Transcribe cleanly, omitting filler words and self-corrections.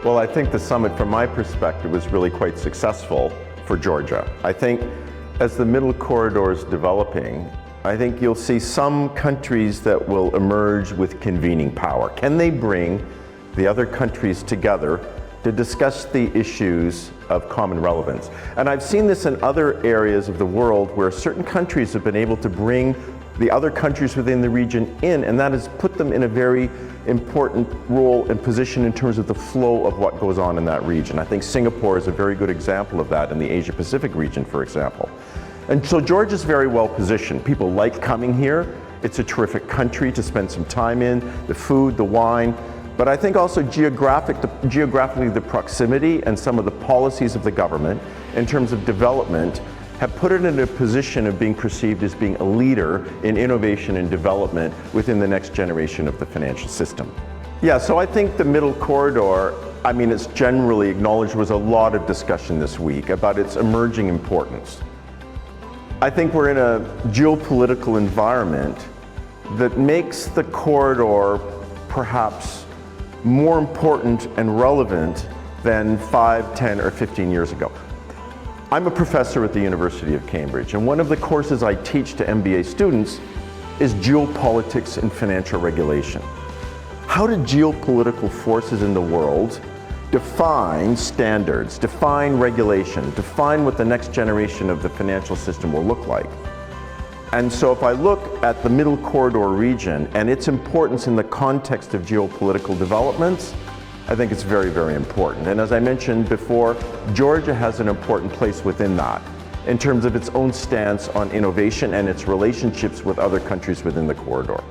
Well, I think the summit, from my perspective, was really quite successful for Georgia. I think as the middle corridor is developing, I think you'll see some countries that will emerge with convening power. Can they bring the other countries together to discuss the issues of common relevance? And I've seen this in other areas of the world where certain countries have been able to bring the other countries within the region in, and that has put them in a very important role and position in terms of the flow of what goes on in that region. I think Singapore is a very good example of that in the Asia Pacific region, for example. And so Georgia's very well positioned. People like coming here. It's a terrific country to spend some time in, the food, the wine, but I think also geographically the proximity and some of the policies of the government in terms of development have put it in a position of being perceived as being a leader in innovation and development within the next generation of the financial system. Yeah, so I think the middle corridor, I mean, it's generally acknowledged, was a lot of discussion this week about its emerging importance. I think we're in a geopolitical environment that makes the corridor perhaps more important and relevant than 5, 10, or 15 years ago. I'm a professor at the University of Cambridge, and one of the courses I teach to MBA students is geopolitics and financial regulation. How do geopolitical forces in the world define standards, define regulation, define what the next generation of the financial system will look like? And so if I look at the middle corridor region and its importance in the context of geopolitical developments, I think it's very, very important. And as I mentioned before, Georgia has an important place within that in terms of its own stance on innovation and its relationships with other countries within the corridor.